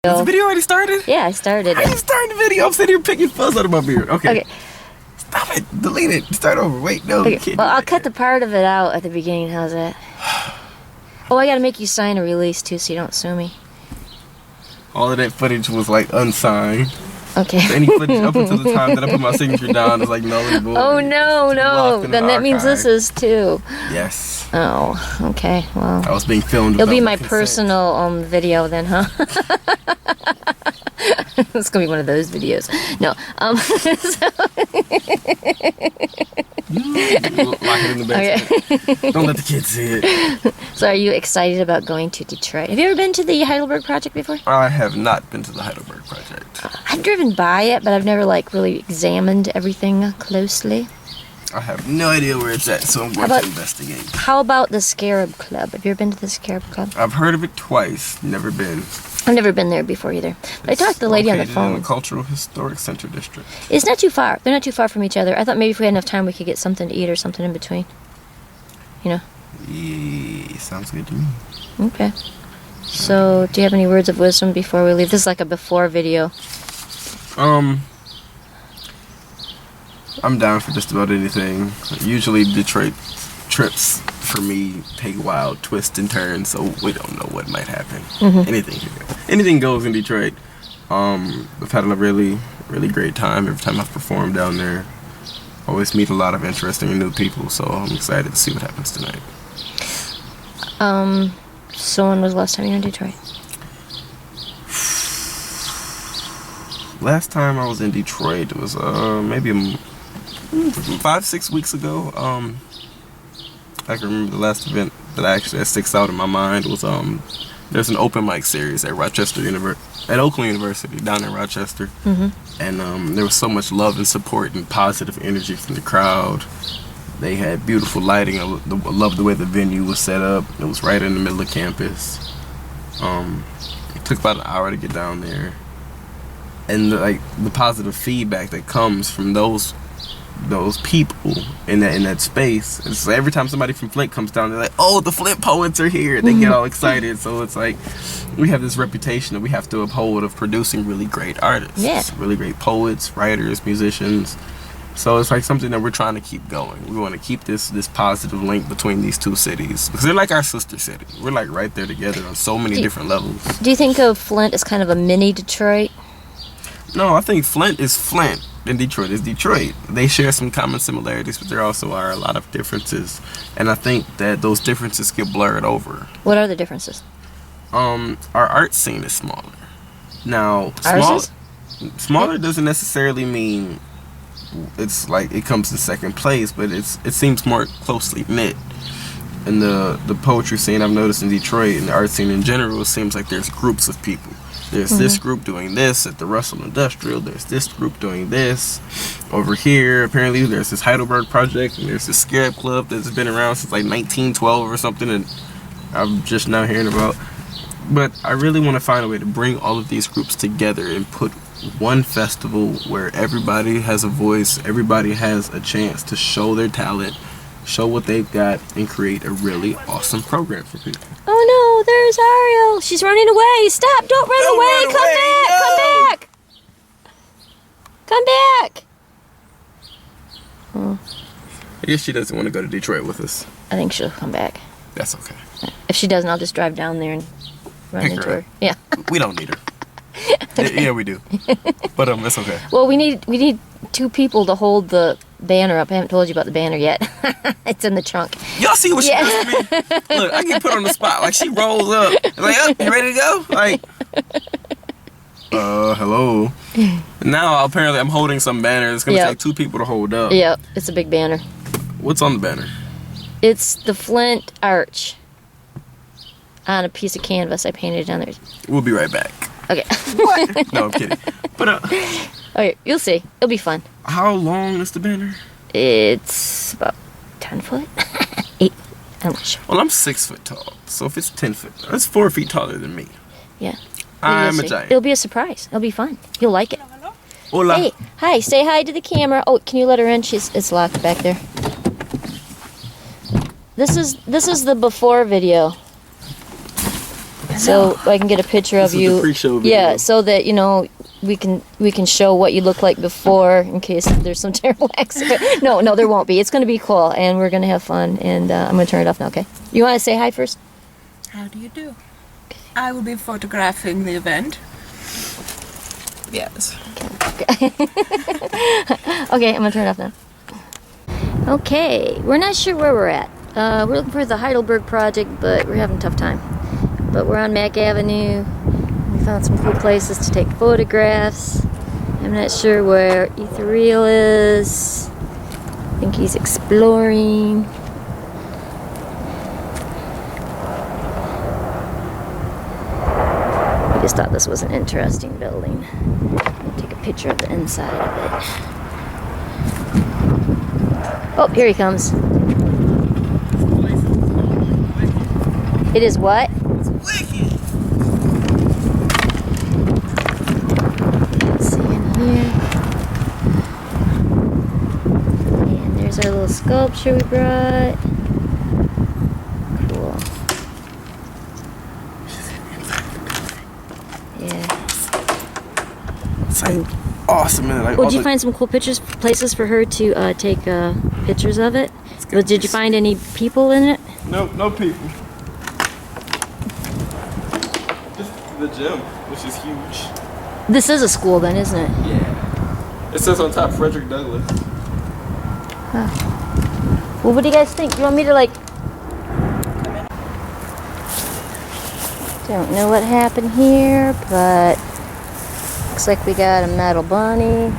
Is the video already started? Yeah, I started I it. didn't start the video. I'm sitting here picking fuzz out of my beard. Okay. Stop it. Delete it. Start over. Wait, no. Okay. Well, I'll cut the part of it out at the beginning. How's that? Oh, I gotta make you sign a release too, so you don't sue me. All of that footage was like unsigned. Okay. So any footage up until the time that I put my signature down is like null and void. Oh no! Then that means this is too. Yes. Oh, okay. Well, I was being filmed. It'll be my personal video then, huh? It's gonna be one of those videos. No. Lock it in the basement. Okay. Don't let the kids see it. So, are you excited about going to Detroit? Have you ever been to the Heidelberg Project before? I have not been to the Heidelberg Project. I've driven by it, but I've never like really examined everything closely. I have no idea where it's at, so I'm going to investigate. How about the Scarab Club? Have you ever been to the Scarab Club? I've heard of it twice, never been. I've never been there before either. But I talked to the lady on the phone. In the Cultural Historic Center District. It's not too far. They're not too far from each other. I thought maybe if we had enough time, we could get something to eat or something in between. You know? Yeah, sounds good to me. Okay. So, do you have any words of wisdom before we leave? This is like a before video. I'm down for just about anything. Usually Detroit trips for me take wild twists and turns, so we don't know what might happen. Anything goes in Detroit. I've had a really great time every time I've performed down there. Always meet a lot of interesting and new people, so I'm excited to see what happens tonight. So when was the last time you were in Detroit? Last time I was in Detroit, it was maybe 5-6 weeks ago. I can remember the last event that sticks out in my mind was there's an open mic series at Oakland University down in Rochester, and there was so much love and support and positive energy from the crowd. They had beautiful lighting. I loved the way the venue was set up. It was right in the middle of campus. It took about an hour to get down there, and the positive feedback that comes from those people in that space. It's like every time somebody from Flint comes down, they're like, "Oh, the Flint poets are here!" They get all excited. So it's like we have this reputation that we have to uphold of producing really great artists, really great poets, writers, musicians. So it's like something that we're trying to keep going. We want to keep this positive link between these two cities because they're like our sister city. We're like right there together on so many different levels. Do you think of Flint as kind of a mini Detroit? No, I think Flint is Flint and Detroit is Detroit. They share some common similarities, but there also are a lot of differences. And I think that those differences get blurred over. What are the differences? Our art scene is smaller. Now, smaller doesn't necessarily mean it's like it comes in second place, but it seems more closely knit. And the poetry scene I've noticed in Detroit and the art scene in general, it seems like there's groups of people. There's this group doing this at the Russell Industrial. There's this group doing this over here. Apparently, there's this Heidelberg Project, and there's this Scarab Club that's been around since like 1912 or something, and I'm just now hearing about. But I really want to find a way to bring all of these groups together and put one festival where everybody has a voice, everybody has a chance to show their talent, show what they've got, and create a really awesome program for people. Oh no, there's Ariel. She's running away. Stop, don't run away. Come back. Come back. Oh. I guess she doesn't want to go to Detroit with us. I think she'll come back. That's okay. If she doesn't, I'll just drive down there and run into her. Yeah. We don't need her. Yeah, we do. But it's okay. Well, we need 2 people to hold the banner up. I haven't told you about the banner yet. It's in the trunk. Y'all see what she does to me? Look, I get put on the spot. Like, she rolls up. Like, oh, you ready to go? Like, hello. Now, apparently, I'm holding some banner. It's going to take 2 people to hold up. Yep, it's a big banner. What's on the banner? It's the Flint Arch on a piece of canvas. I painted it down there. We'll be right back. Okay. What? No, I'm kidding. But, okay, you'll see. It'll be fun. How long is the banner? It's about 10 foot. 8. I'm not sure. Well, I'm 6 foot tall. So if it's 10 foot, that's 4 feet taller than me. Yeah. I'm a giant. It'll be a surprise. It'll be fun. You'll like it. Hola. Hey, hi. Say hi to the camera. Oh, can you let her in? It's locked back there. This is the before video. so I can get a picture of This is you. the pre-show video. Yeah, so that you know we can show what you look like before in case there's some terrible accident. No, there won't be. It's going to be cool, and we're going to have fun. And I'm going to turn it off now. Okay. You want to say hi first? How do you do? I will be photographing the event. Yes. Okay, I'm going to turn it off now. Okay, we're not sure where we're at. We're looking for the Heidelberg project, but we're having a tough time. But we're on Mack Avenue. We found some cool places to take photographs. I'm not sure where Ethereal is. I think he's exploring. I just thought this was an interesting building. I'll take a picture of the inside of it. Oh, here he comes. It is what? It's wicked. Let's see in here. And there's our little sculpture we brought. Cool. Yeah. It's like awesome, man. Like, Well, did you find some cool places for her to take pictures of it? Well, did you find any people in it? No people. Just the gym, which is huge. This is a school then, isn't it? Yeah. It says on top Frederick Douglass. Well, what do you guys think? Do you want me to like... Don't know what happened here, but looks like we got a metal bunny.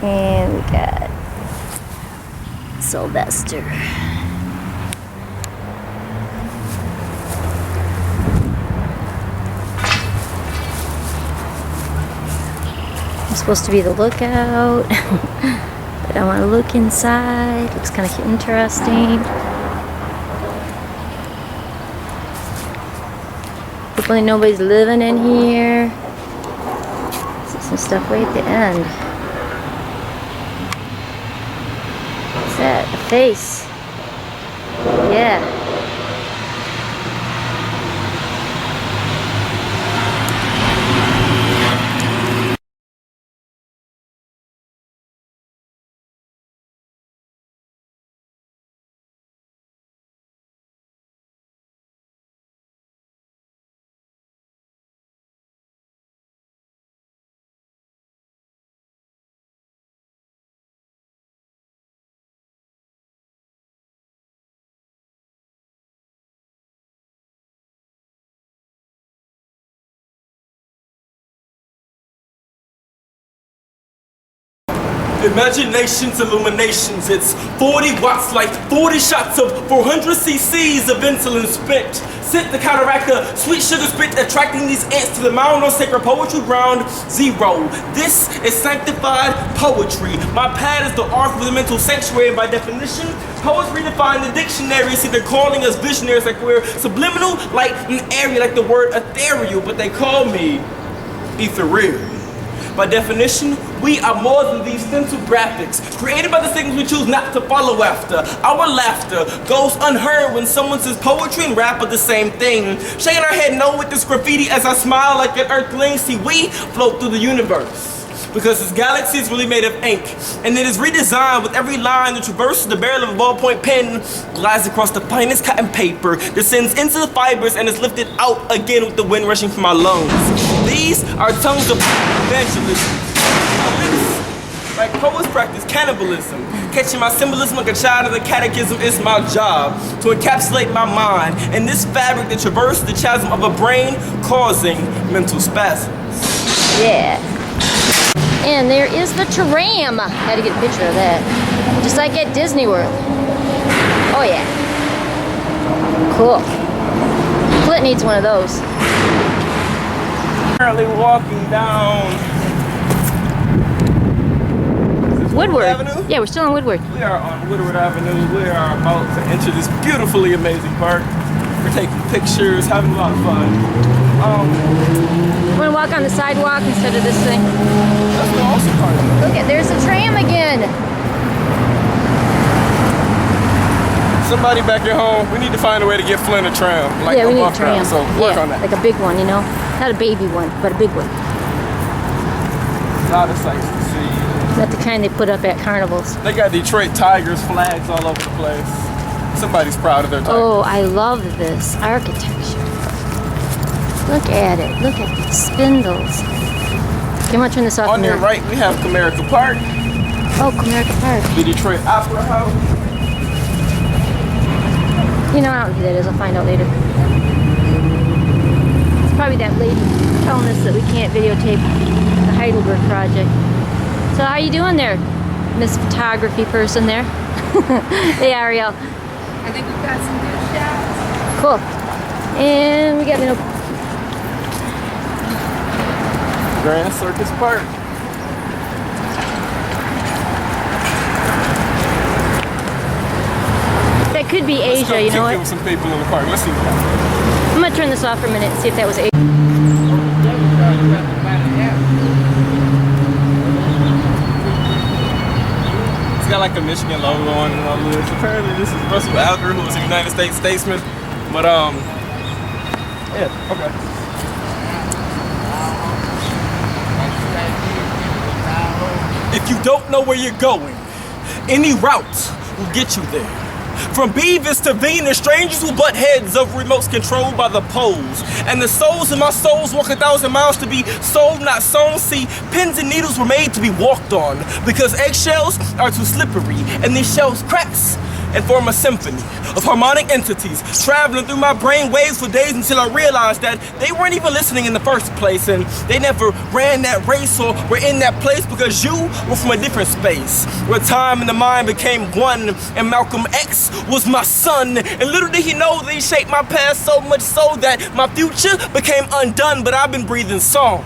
And we got Sylvester. I'm supposed to be the lookout, but I want to look inside. Looks kind of interesting. Hopefully nobody's living in here. See some stuff way at the end. What's that? A face. Yeah. Imagination's illuminations, it's 40 watts like 40 shots of 400 cc's of insulin spent. Sent to counteract the sweet sugar spit, attracting these ants to the mound on sacred poetry ground zero. This is sanctified poetry. My pad is the ark of the mental sanctuary, and by definition, poets redefine the dictionary. See, they're calling us visionaries like we're subliminal, like an area, like the word ethereal, but they call me Ethereal. By definition, we are more than these stencil graphics, created by the things we choose not to follow after. Our laughter goes unheard when someone says poetry and rap are the same thing. Shaking our head no with this graffiti as I smile like an earthling. See, we float through the universe because this galaxy is really made of ink, and it is redesigned with every line that traverses the barrel of a ballpoint pen, glides across the finest cotton paper, descends into the fibers, and is lifted out again with the wind rushing from my lungs. These are tongues of evangelism. Like poets practice cannibalism. Catching my symbolism like a child of the catechism is my job. To encapsulate my mind in this fabric that traverses the chasm of a brain causing mental spasms. Yeah. And there is the tram. Had to get a picture of that. Just like at Disney World. Oh yeah. Cool. Flint needs one of those. Currently walking down Woodward Avenue? Yeah, we're still on Woodward. We are on Woodward Avenue. We are about to enter this beautifully amazing park. We're taking pictures, having a lot of fun. You want to walk on the sidewalk instead of this thing? That's the awesome part of it. Look at, there's the tram again. Somebody back at home, we need to find a way to get Flint a tram. Like yeah, a we need a buff tram. So work on that. Like a big one, you know? Not a baby one, but a big one. A lot of sights to see. Not the kind they put up at carnivals. They got Detroit Tigers flags all over the place. Somebody's proud of their Tigers. Oh, I love this architecture. Look at it. Look at these spindles. Okay, I'm gonna turn this off. On your right, we have Comerica Park. Oh, Comerica Park. The Detroit Opera House. You know, I don't know who that is. I'll find out later. It's probably that lady telling us that we can't videotape the Heidelberg project. So how you doing there, Miss Photography person there? Hey, Ariel. I think we've got some good shots. Cool. And we got the Grand Circus Park. That could be Asia, you know There what? was some people in the park. Let's see what happens. I'm gonna turn this off for a minute and see if that was Asia. It's got like a Michigan logo on it and all this. Apparently this is Russell Alger, who was a United States statesman. But yeah, okay. If you don't know where you're going, any route will get you there. From Beavis to Venus, strangers who butt heads over remotes controlled by the poles. And the souls in my souls walk 1,000 miles to be sold, not sown. See, pins and needles were made to be walked on because eggshells are too slippery and these shells cracks and form a symphony of harmonic entities traveling through my brain waves for days until I realized that they weren't even listening in the first place and they never ran that race or were in that place because you were from a different space where time and the mind became one and Malcolm X was my son and little did he know that he shaped my past so much so that my future became undone, but I've been breathing song.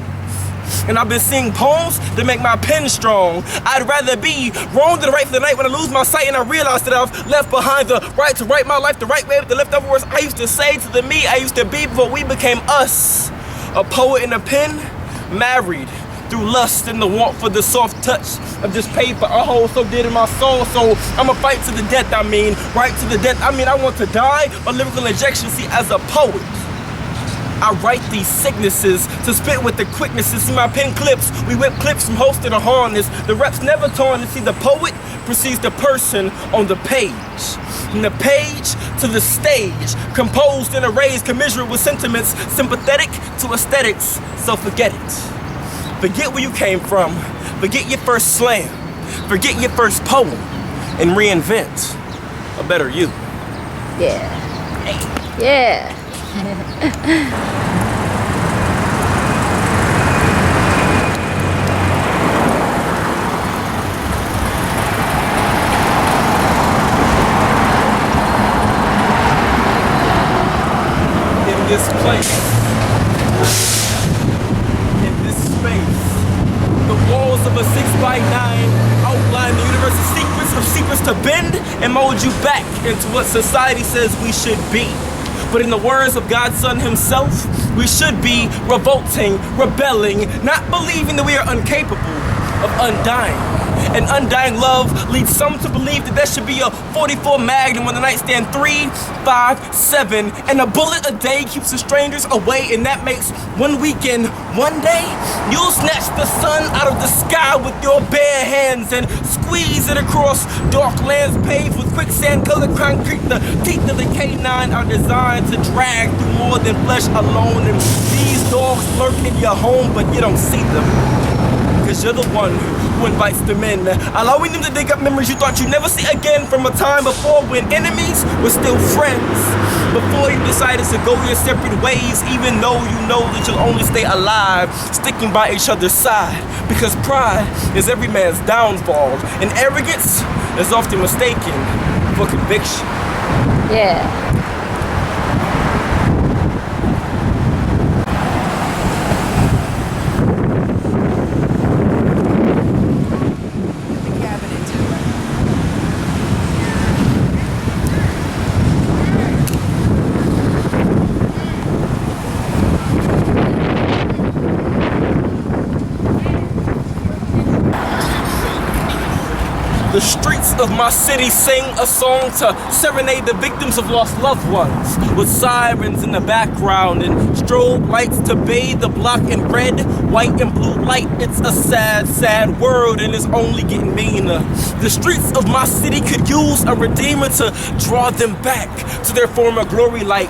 And I've been singing poems that make my pen strong. I'd rather be wrong than right for the night when I lose my sight and I realize that I've left behind the right to write my life the right way with the leftover words I used to say to the me I used to be before we became us. A poet and a pen, married through lust and the want for the soft touch of this paper. A hole so dead in my soul, so I'ma fight to the death, I mean. Right to the death, I mean I want to die by lyrical injection. See, as a poet, I write these sicknesses to spit with the quicknesses. See my pen clips, we whip clips from host to the harness. The reps never torn to see the poet precedes the person on the page. From the page to the stage, composed in arrays, commiserate with sentiments, sympathetic to aesthetics, so forget it. Forget where you came from, forget your first slam, forget your first poem, and reinvent a better you. Yeah. Yeah. In this place, in this space, the walls of a 6x9 outline the universe's secrets to bend and mold you back into what society says we should be. But in the words of God's Son himself, we should be revolting, rebelling, not believing that we are incapable of undying. And undying love leads some to believe that there should be a 44 Magnum on the nightstand 3, 5, 7, and a bullet a day keeps the strangers away, and that makes one weekend, one day, you'll snatch the sun out of the sky with your bare hands and squeeze it across dark lands paved with quicksand-colored concrete. The teeth of the canine are designed to drag through more than flesh alone, and these dogs lurk in your home, but you don't see them. Cause you're the one who invites them in, allowing them to dig up memories you thought you'd never see again from a time before when enemies were still friends. Before you decided to go your separate ways, even though you know that you'll only stay alive, sticking by each other's side. Because pride is every man's downfall, and arrogance is often mistaken for conviction. Yeah. The street streets of my city sing a song to serenade the victims of lost loved ones, with sirens in the background and strobe lights to bathe the block in red, white, and blue light. It's a sad, sad world, and it's only getting meaner. The streets of my city could use a redeemer to draw them back to their former glory, like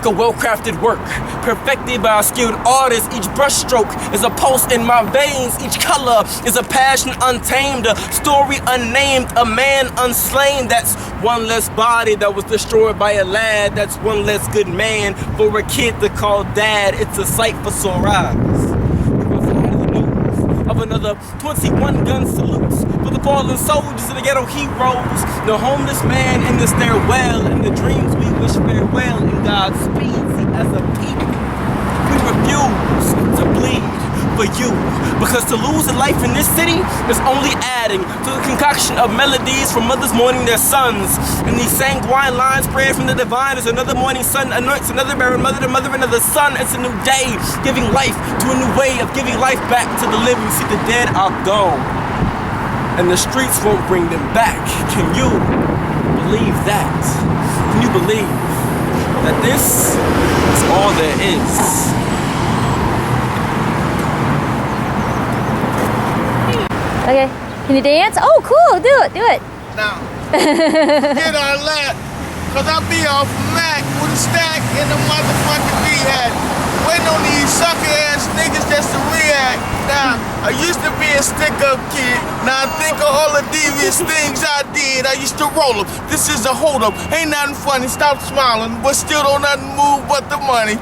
a well-crafted work, perfected by a skilled artist. Each brushstroke is a pulse in my veins. Each color is a passion untamed, a story unnamed, a man unslain. That's one less body that was destroyed by a lad. That's one less good man for a kid to call dad. It's a sight for sore eyes. Of another 21 gun salutes for the fallen soldiers and the ghetto heroes, the homeless man in the stairwell, and the dreams we wish farewell in Godspeed. See, as a people, we refuse to bleed for you, because to lose a life in this city is only adding to the concoction of melodies from mothers mourning their sons. And these sanguine lines prayed from the divine as another morning sun anoints another barren mother to mother another son. It's a new day, giving life to a new way of giving life back to the living. See, the dead are gone, and the streets won't bring them back. Can you believe that? Can you believe that this is all there is? Okay, can you dance? Oh, cool, do it, do it. Now, get on that, cause I be off Mac with a stack in the motherfucking rehab. Waiting on these sucker ass niggas just to react. Now, I used to be a stick-up kid. Now I think of all the devious things I did. I used to roll them. This is a hold-up. Ain't nothing funny. Stop smiling, but still don't nothing move but the money.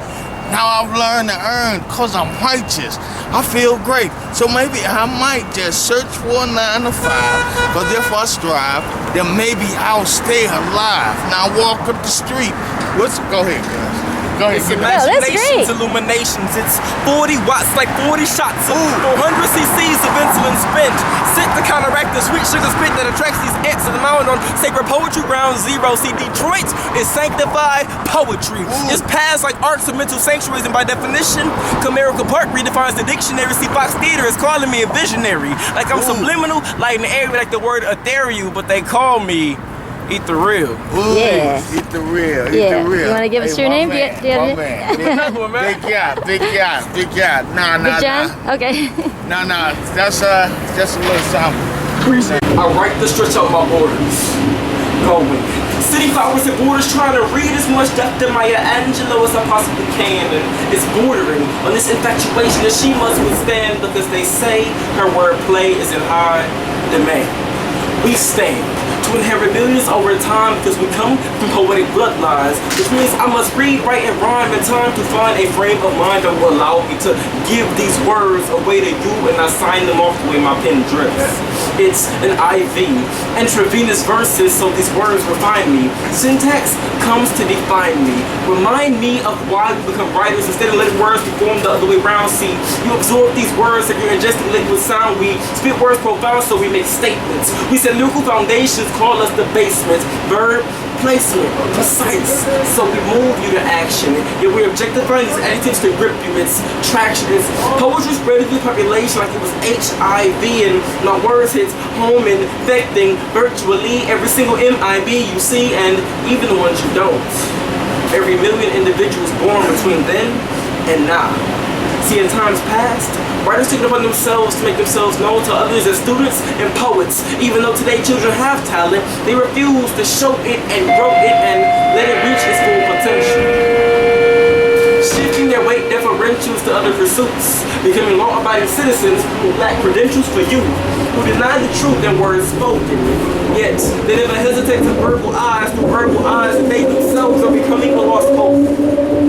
Now I've learned to earn cause I'm righteous. I feel great, so maybe I might just search for a 9 to 5. Cause if I strive, then maybe I'll stay alive. Now walk up the street. Go ahead, guys. Go ahead. It's imaginations, illuminations. It's 40 watts, like 40 shots of 400 cc's of insulin spent. Sent to counteract the sweet sugar spit that attracts these ants to the mound on sacred poetry ground zero. See, Detroit is sanctified poetry. It's paths like arts of mental sanctuaries, and by definition, Comerica Park redefines the dictionary. See, Fox Theater is calling me a visionary. Like I'm subliminal, like in the area, like the word ethereal, but they call me Ethereal. Yeah. Ethereal. Yeah. Ethereal. You want to give us your name? Do you have it? Another one, man. Big guy. Nah. Big John? Okay. Nah. That's just a little something. I write to stretch out my borders. Going. City flowers and borders, trying to read as much depth in Maya Angelou as I possibly can. And it's bordering on this infatuation that she must withstand, because they say her wordplay is in high demand. We stand to inherit millions over time because we come from poetic bloodlines, which means I must read, write, and rhyme in time to find a frame of mind that will allow me to give these words away to you and not sign them off the way my pen drifts. It's an IV, intravenous verses, so these words refine me. Syntax comes to define me. Remind me of why we become writers instead of letting words be formed the other way around. See, you absorb these words like you're ingesting liquid sound. We spit words profound, so we make statements. We set lyrical foundations, call us the basement. Verb placement, precise, so we move you to action. Yet we're objectifying these adjectives to grip you. It's traction. It's poetry spreading through the population like it was HIV, and my words hits home, infecting virtually every single MIB you see, and even the ones you don't. Every million individuals born between then and now. See, in times past, writers took it upon themselves to make themselves known to others as students and poets. Even though today children have talent, they refuse to show it and grow it and let it reach its full potential. Shifting their weight deferentials to other pursuits, becoming law-abiding citizens who lack credentials for you, who deny the truth in words spoken. Yet, they never hesitate to verbalize through verbal eyes that they themselves are becoming a lost hope.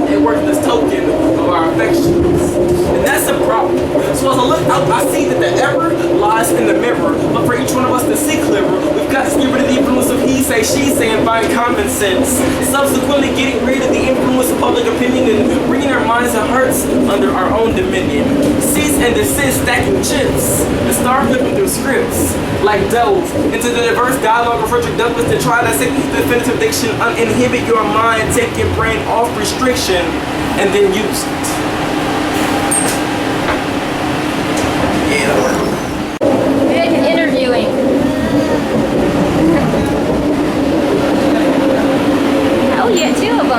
They work this token of our affections. And that's a problem. So as I look out, I see that the error lies in the mirror. But for each one of us to see clearer, we've got to get rid of the influence of he say, she say, and find common sense. Subsequently, getting rid of the influence of public opinion and bringing our minds and hearts under our own dominion. Cease and desist, stacking chips, and start flipping through scripts. Like delve into the diverse dialogue of Frederick Douglass to try to dissect the definitive diction, uninhibit your mind, take your brain off restriction, and then use it. Maybe like an interviewing.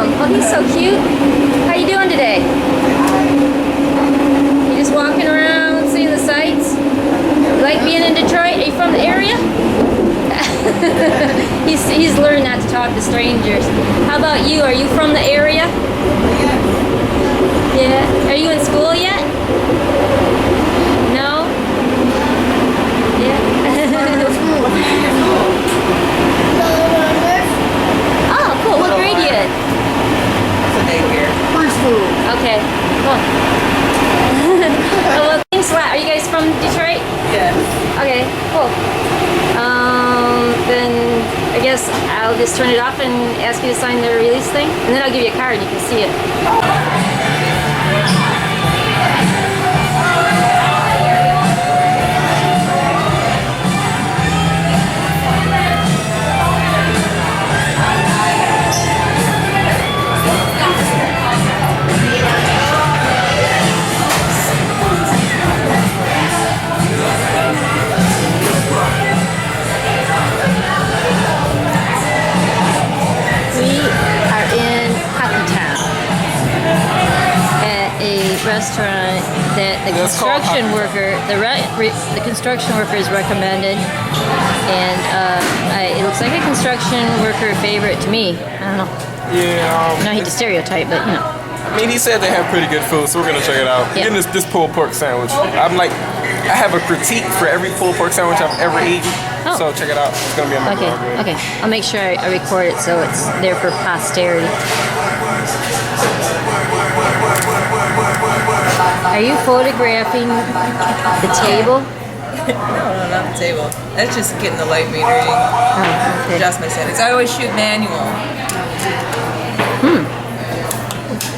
him. Oh, he's so cute. How you doing today? You just walking around, seeing the sights? You like being in Detroit? Are you from the area? he's learned not to talk to strangers. How about you? Are you from the area? Yeah. Are you in school yet? No? Yeah. Oh, cool. What grade are you in? Preschool. Okay, cool. Well, thanks a lot. Are you guys from Detroit? Yes. Okay, cool. Then I guess I'll just turn it off and ask you to sign the release thing, and then I'll give you a card and you can see it. Restaurant that the construction worker, the construction worker is recommended, and it looks like a construction worker favorite to me. I don't know. Yeah. No, he just stereotype, but you know. I mean, he said they have pretty good food, so we're gonna check it out. Yeah. Getting this pulled pork sandwich. I have a critique for every pulled pork sandwich I've ever eaten. Oh. So check it out. It's gonna be on my blog. Okay. I'll make sure I record it so it's there for posterity. Are you photographing the table? No, not the table. That's just getting the light metering. Oh, okay. Adjust my settings. I always shoot manual.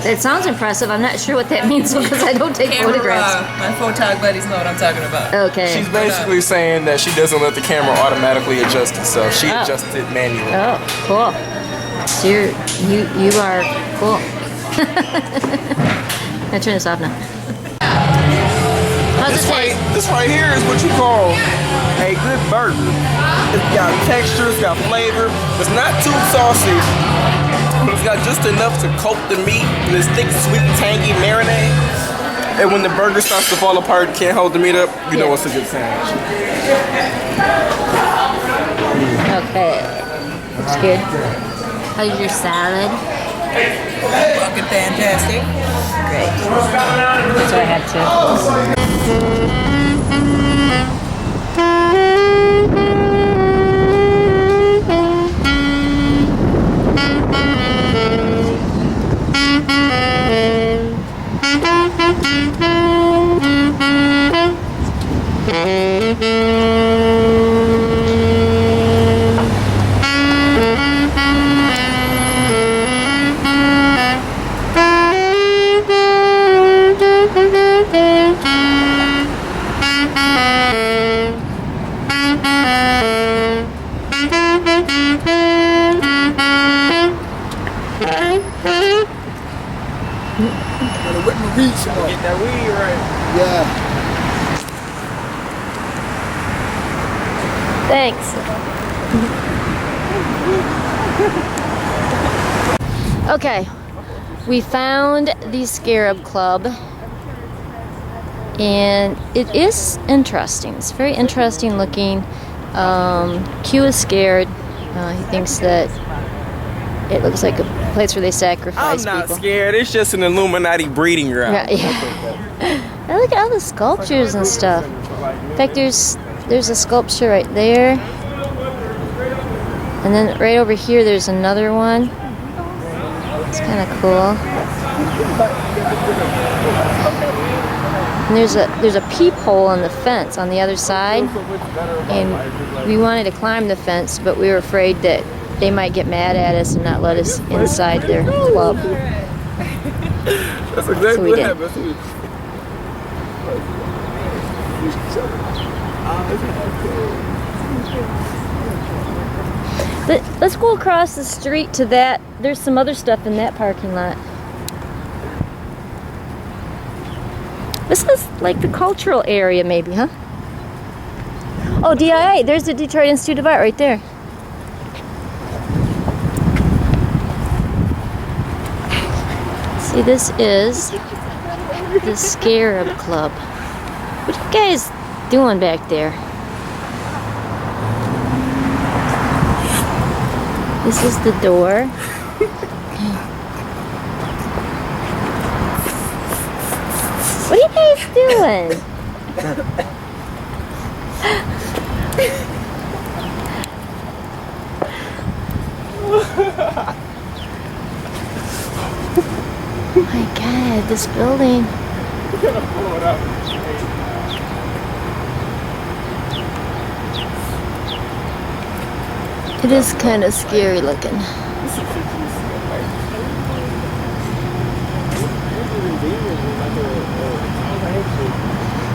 It sounds impressive. I'm not sure what that means because I don't take photographs. My photog buddies know what I'm talking about. Okay. She's basically saying that she doesn't let the camera automatically adjust itself. She adjusts it manually. Oh, cool. So you are cool. I'll turn this off now. How's it taste? This right here is what you call a good burger. It's got texture, it's got flavor. It's not too saucy, but it's got just enough to coat the meat in this thick, sweet, tangy marinade. And when the burger starts to fall apart and can't hold the meat up, you know it's a good sandwich. Okay. That's good. How's your salad? Fucking fantastic. Great. That's what I had too. Get that weed right. Yeah. Thanks. Okay, we found the Scarab Club, and it is interesting. It's very interesting looking. Q is scared. He thinks that it looks like a place where they sacrifice I'm not people. scared. It's just an Illuminati breeding ground. Yeah. And look at all the sculptures and stuff. In fact, there's a sculpture right there, and then right over here there's another one. It's kind of cool. And there's a peephole on the fence on the other side, and we wanted to climb the fence, but we were afraid that they might get mad at us and not let us inside their club. That's exactly So we what did. happened. Let's go across the street to that. There's some other stuff in that parking lot. This is like the cultural area maybe, huh? Oh, DIA. There's the Detroit Institute of Art right there. See, this is the Scarab Club. What are you guys doing back there? This is the door. What are you guys doing? Oh my god, this building. It is kind of scary looking.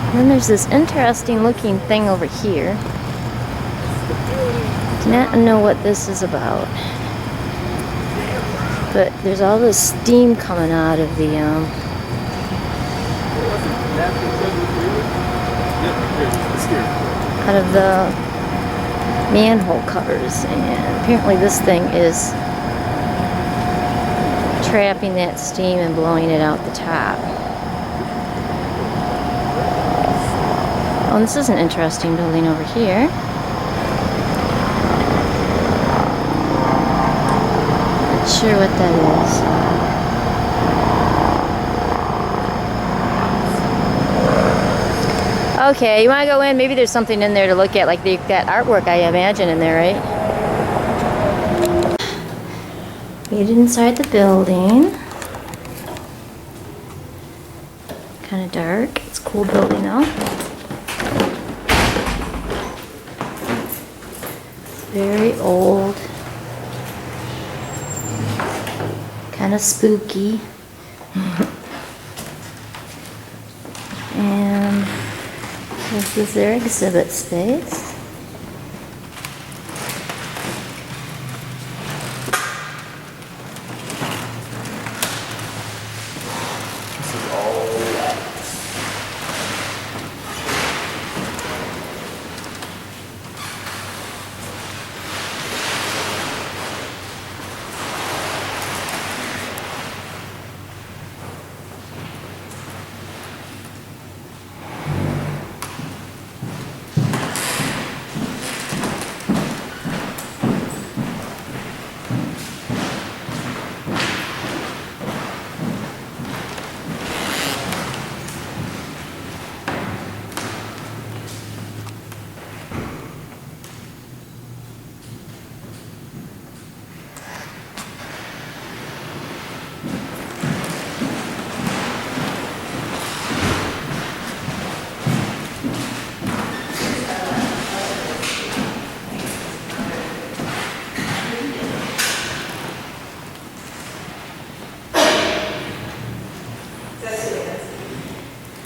And then there's this interesting looking thing over here. Do not know what this is about. But there's all this steam coming out of the manhole covers, and apparently this thing is trapping that steam and blowing it out the top. Oh, and this is an interesting building over here. Not sure what that is. Okay, you want to go in? Maybe there's something in there to look at, like that artwork I imagine in there, right? Made it inside the building. Kind of dark. It's a cool building though. Very old. Kind of spooky. And this is their exhibit space.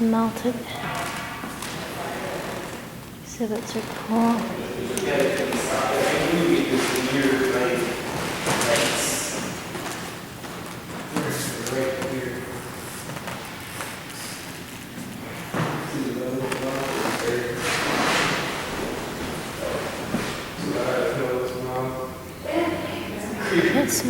Melted. Exhibits are cool. That's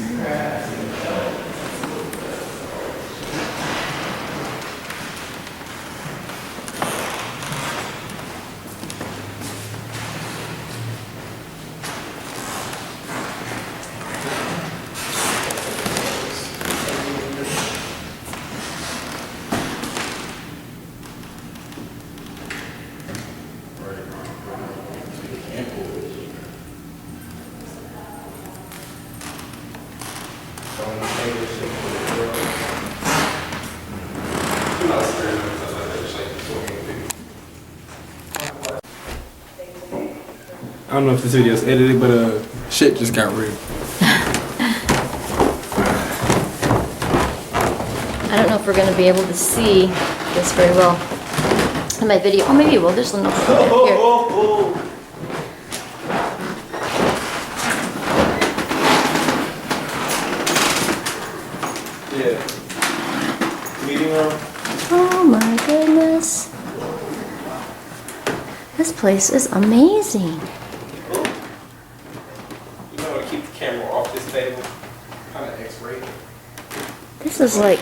I don't know if this video is edited, but shit just got real. I don't know if we're going to be able to see this very well in my video. Oh, maybe we'll. There's a little here. Yeah. Meeting room. Oh my goodness. This place is amazing. You know how to keep the camera off this table? Kind of X-rated. This is like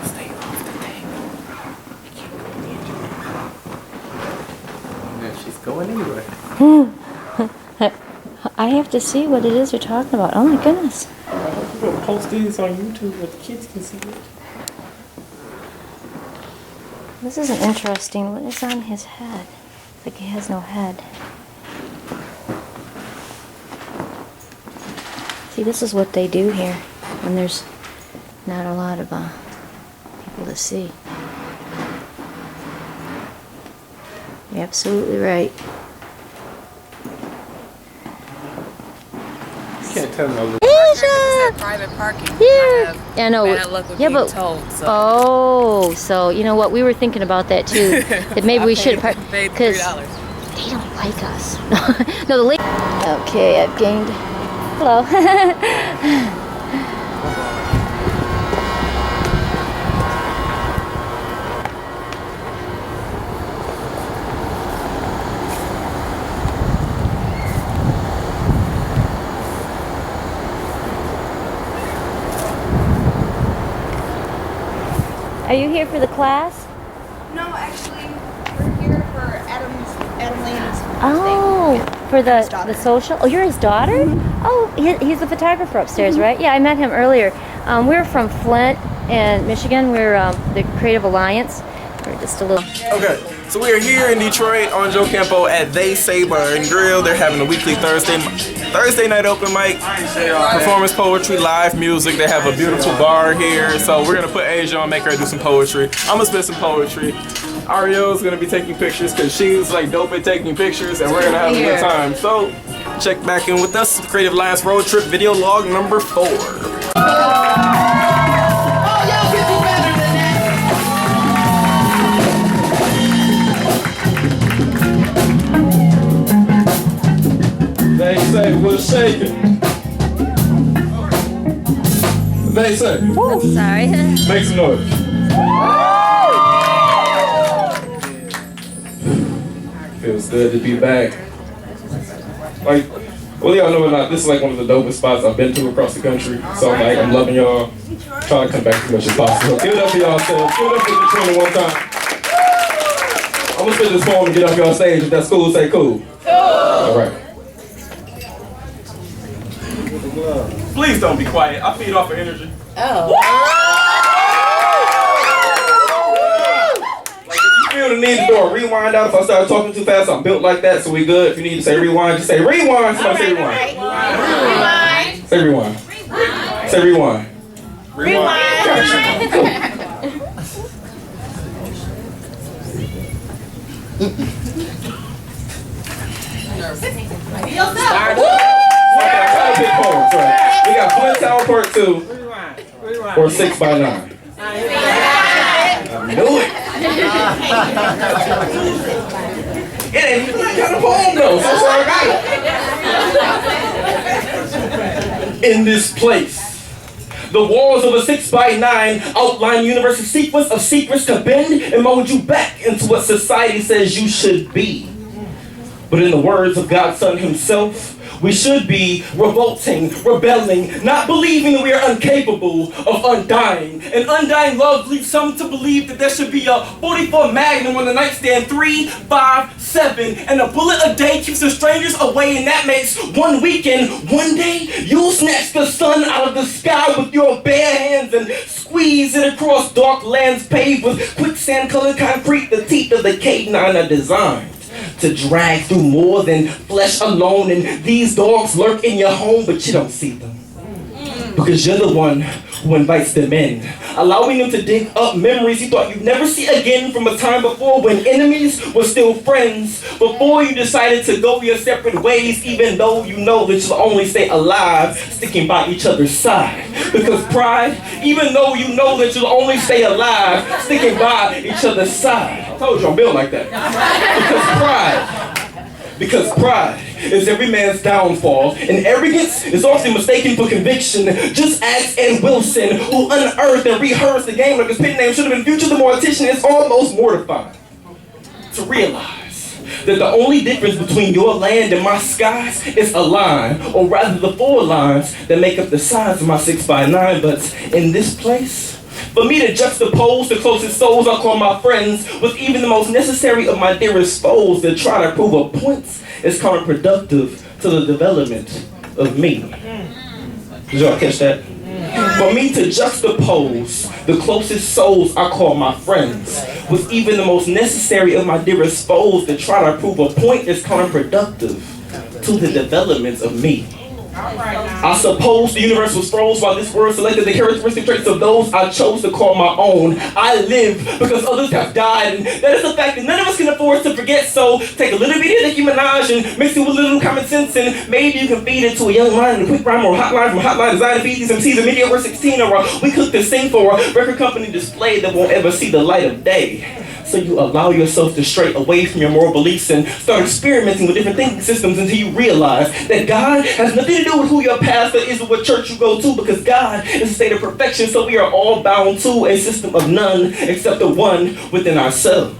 Stay off the table. You can't go in the engine. And she's going anywhere. I have to see what it is you're talking about. Oh my goodness. I'm gonna post these on YouTube so the kids can see it. This is interesting. What is on his head? It's like he has no head. See, this is what they do here when there's not a lot of people to see. You're absolutely right. You can't tell me all this. Aisha! Private parking. Here! Yeah, no. Bad luck with Yeah, being but told, so. oh, so you know what? We were thinking about that too. That maybe we should park paid because $3. they don't like us. No, the lady. Okay, I've gained. Hello. Are you here for the class? No, actually, we're here for Adam Laney's Oh, for His the daughter. social. Oh, you're his daughter? Oh, he's the photographer upstairs, right? Yeah, I met him earlier. We're from Flint and Michigan. We're the Creative Alliance. We're just a little. Okay, so we are here in Detroit on Joe Campo at They Say Bar and Grill. They're having a weekly Thursday night open mic, performance poetry, live music. They have a beautiful bar here, so we're gonna put Aisha on, make her do some poetry. I'm gonna spit some poetry. Ariel's gonna be taking pictures because she's like dope at taking pictures, and we're gonna have a good time. So check back in with us. Creative Alliance Road Trip video log number 4. They say we're shaking. They say, Sorry. make some noise. Feels good to be back. Like, well, y'all know or not, this is like one of the dopest spots I've been to across the country. So I'm loving y'all. Trying to come back as much as possible. Give it up for y'all selves. Give it up for Detroit one time. I'm gonna spit this poem and get off y'all stage. If that's cool, say cool. All right. Please don't be quiet. I feed off of energy. Oh. Like if you feel the need to do a rewind out, if I start talking too fast, I'm built like that, so we good. If you need to say rewind, just say rewind. Somebody say rewind. Rewind. Say rewind. Say rewind. Rewind. Big poems, right? We got Flint Town Part 2 or 6 by 9. I knew it. It ain't even that kind of poem though, so sorry I got it. In this place, the walls of a 6 by 9 outline the universal sequence of secrets to bend and mold you back into what society says you should be. But in the words of God's Son himself, we should be revolting, rebelling, not believing that we are incapable of undying. And undying love leads some to believe that there should be a 44 Magnum on the nightstand, 3, 5, 7, and a bullet a day keeps the strangers away, and that makes one weekend. One day, you'll snatch the sun out of the sky with your bare hands and squeeze it across dark lands paved with quicksand-colored concrete. The teeth of the K9 are designed to drag through more than flesh alone, and these dogs lurk in your home, but you don't see them because you're the one who invites them in, allowing them to dig up memories you thought you'd never see again from a time before when enemies were still friends, before you decided to go your separate ways, even though you know that you'll only stay alive sticking by each other's side. Because pride, even though you know that you'll only stay alive sticking by each other's side. I told you I'm built like that. Because pride is every man's downfall, and arrogance is often mistaken for conviction. Just ask Ed Wilson, who unearthed and rehearsed the game like his pen name should have been Future the Mortician. It's almost mortifying to realize that the only difference between your land and my skies is a line, or rather the 4 lines that make up the size of my 6x9. But in this place, for me to juxtapose the closest souls I call my friends with even the most necessary of my dearest foes that try to prove a point is counterproductive to the development of me. Did y'all catch that? For me to juxtapose the closest souls I call my friends with even the most necessary of my dearest foes that try to prove a point is counterproductive to the development of me. I suppose the universe was froze while this word selected the characteristic traits of those I chose to call my own. I live because others have died, and that is a fact that none of us can afford to forget. So take a little bit of Nicki Minaj and mix it with a little common sense, and maybe you can feed it to a young mind in a quick rhyme or a hotline from Hotline Design to feed these MCs a mediocre 16, or we cook this thing for a record company display that won't ever see the light of day. So you allow yourself to stray away from your moral beliefs and start experimenting with different thinking systems until you realize that God has nothing to do with who your pastor is or what church you go to, because God is a state of perfection, so we are all bound to a system of none except the one within ourselves.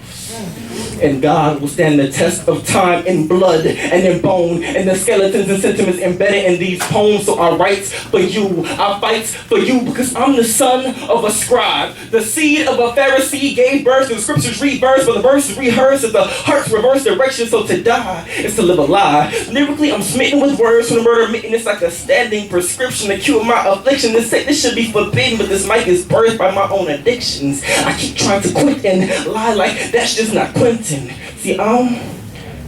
And God will stand the test of time in blood and in bone, and the skeletons and sentiments embedded in these poems. So I write for you, I fight for you, because I'm the son of a scribe. The seed of a Pharisee gave birth, and the scriptures read verse, but the verse is rehearsed as the heart's reverse direction. So to die is to live a lie. Lyrically, I'm smitten with words from the murder mitten. It's like a standing prescription to cure my affliction. This should be forbidden, but this mic is birthed by my own addictions. I keep trying to quit and lie like that's just not Quentin. See, I'm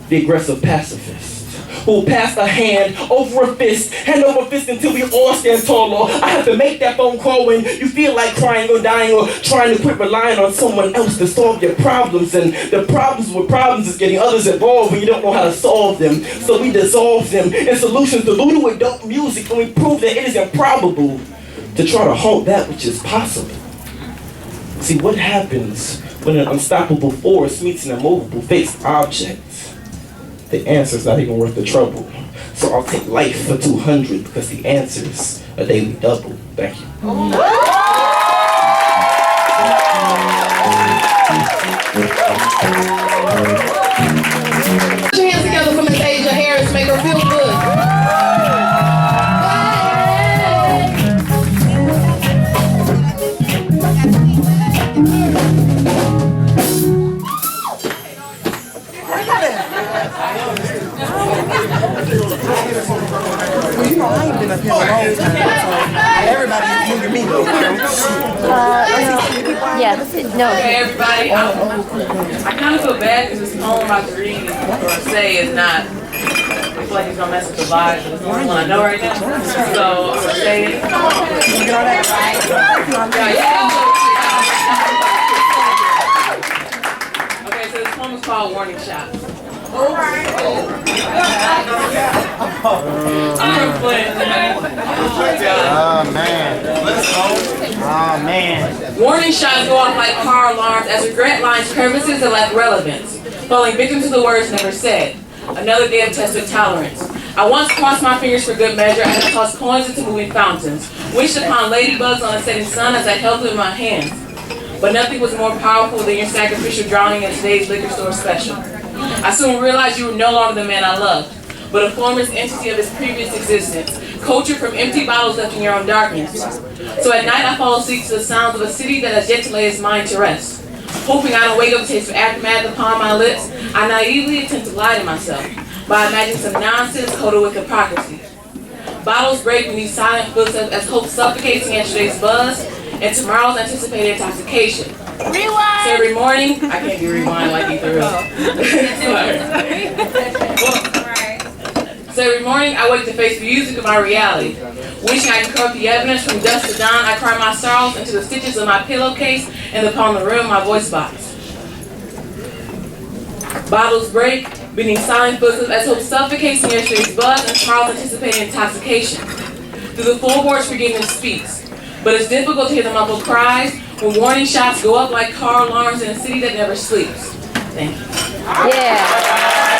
the aggressive pacifist who will pass a hand over a fist, hand over fist until we all stand taller. I have to make that phone call when you feel like crying or dying or trying to quit relying on someone else to solve your problems. And the problems with problems is getting others involved when you don't know how to solve them. So we dissolve them in solutions diluted with dope music, and we prove that it is improbable to try to halt that which is possible. See, what happens when an unstoppable force meets an immovable fixed object? The answer's not even worth the trouble. So I'll take life for 200 because the answer's a daily double. Thank you. Put your hands together for Miss Aisha Harris. Make her feel good. Well, you know, I ain't been up here a long time, so everybody's moving me. Yeah, no. Hey everybody, I kind of feel bad because this poem I'm about to read or say is not, I feel like it's gonna mess with the vibe, but it's the only one I know right now. So I'm gonna say it. Okay, so this poem is called Warning Shot. I'm from Flint. Oh, man. Let's go. Oh, man. Warning shots go off like car alarms as regret lines crevices that lack relevance, falling victim to the words never said. Another day of tested tolerance. I once crossed my fingers for good measure. I had tossed coins into moving fountains, wished upon ladybugs on a setting sun as I held them in my hands. But nothing was more powerful than your sacrificial drowning in today's liquor store special. I soon realized you were no longer the man I loved, but a formless entity of his previous existence, cultured from empty bottles left in your own darkness. So at night I fall asleep to the sounds of a city that has yet to lay its mind to rest. Hoping I don't wake up to taste of aftermath upon my lips, I naively attempt to lie to myself by imagining some nonsense coated with hypocrisy. Bottles break beneath silent footsteps as hope suffocates in yesterday's buzz and tomorrow's anticipated intoxication. Rewind! So every morning, I can't do rewind like Ethereal. So every morning, I wake to face the music of my reality. Wishing I could corrupt the evidence from dusk to dawn, I cry my sorrows into the stitches of my pillowcase and upon the rim of my voice box. Bottles break beneath silent footsteps as hope suffocates in yesterday's buzz and tomorrow's anticipated intoxication. Through the floorboards, forgiveness speaks. But it's difficult to hear the muffled cries when warning shots go up like car alarms in a city that never sleeps. Thank you. Yeah.